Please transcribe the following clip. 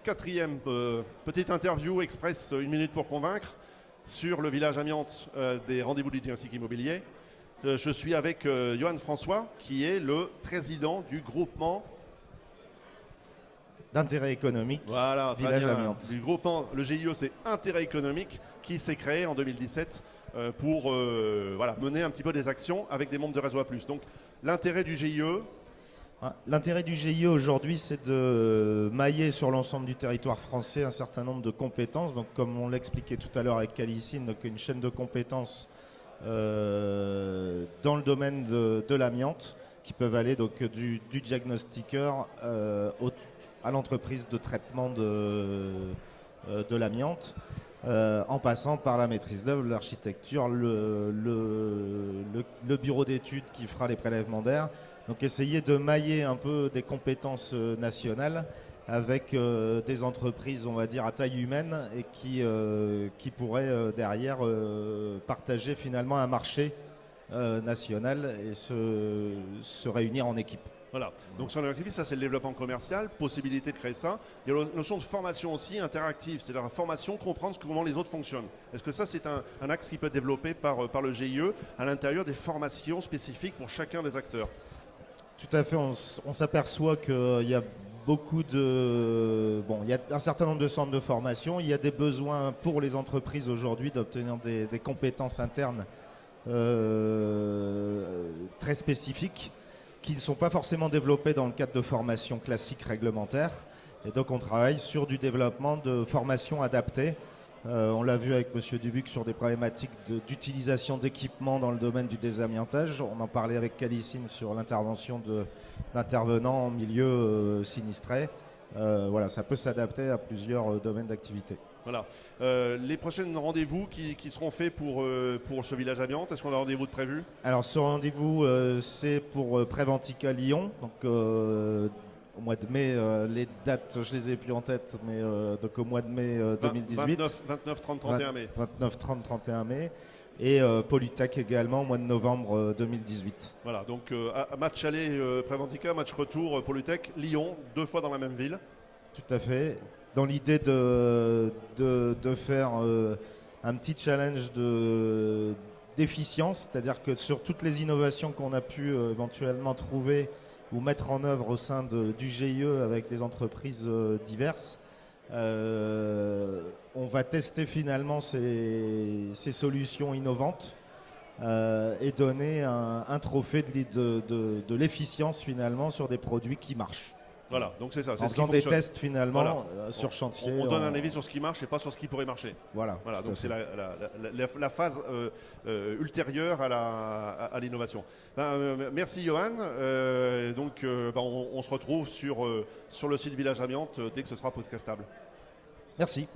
quatrième petite interview express 1 minute pour convaincre sur le village amiante des rendez-vous du diagnostic immobilier. Je suis avec Johan François qui est le président du groupement d'intérêt économique. Voilà, Village Amiante. Du groupement, le GIE c'est Intérêt économique qui s'est créé en 2017 pour mener un petit peu des actions avec des membres de Réseau A+. Donc l'intérêt du GIE. L'intérêt du GIE aujourd'hui, c'est de mailler sur l'ensemble du territoire français un certain nombre de compétences. Donc, comme on l'expliquait tout à l'heure avec Calicine, donc une chaîne de compétences dans le domaine de l'amiante, qui peuvent aller donc du diagnostiqueur à l'entreprise de traitement de l'amiante, en passant par la maîtrise d'œuvre, l'architecture, le bureau d'études qui fera les prélèvements d'air. Donc essayer de mailler un peu des compétences nationales avec des entreprises, on va dire, à taille humaine et qui pourraient derrière partager finalement un marché national et se réunir en équipe. Voilà, donc sur l'activité, ça c'est le développement commercial, possibilité de créer ça. Il y a la notion de formation aussi interactive, c'est-à-dire la formation, comprendre comment les autres fonctionnent. Est-ce que ça c'est un axe qui peut être développé par le GIE à l'intérieur des formations spécifiques pour chacun des acteurs? Tout à fait, on s'aperçoit qu'il y a beaucoup de... Bon, il y a un certain nombre de centres de formation, il y a des besoins pour les entreprises aujourd'hui d'obtenir des compétences internes très spécifiques, qui ne sont pas forcément développés dans le cadre de formations classiques réglementaires. Et donc on travaille sur du développement de formations adaptées. On l'a vu avec M. Dubuc sur des problématiques d'utilisation d'équipements dans le domaine du désamiantage. On en parlait avec Calicine sur l'intervention d'intervenants en milieu sinistré. Voilà, ça peut s'adapter à plusieurs domaines d'activité. Voilà. Les prochains rendez-vous qui seront faits pour ce village amiante, est-ce qu'on a rendez-vous de prévu? Alors ce rendez-vous, c'est pour Préventica Lyon. Donc au mois de mai, les dates, je les ai plus en tête, mais donc au mois de mai 2018. 29, 30, 31 mai. 29, 30, 31 mai. Et Polytech également au mois de novembre 2018. Voilà, donc match aller Préventica, match retour Polytech, Lyon, 2 fois dans la même ville. Tout à fait. Dans l'idée de faire un petit challenge d'efficience, c'est-à-dire que sur toutes les innovations qu'on a pu éventuellement trouver ou mettre en œuvre au sein du GIE avec des entreprises diverses, on va tester finalement ces solutions innovantes et donner un trophée de l'efficience finalement sur des produits qui marchent. Voilà, donc c'est ça. En faisant des tests finalement sur chantier. On donne un avis sur ce qui marche et pas sur ce qui pourrait marcher. Voilà, donc c'est la phase ultérieure à l'innovation. Merci Johan. On se retrouve sur le site Village Amiante dès que ce sera podcastable. Merci.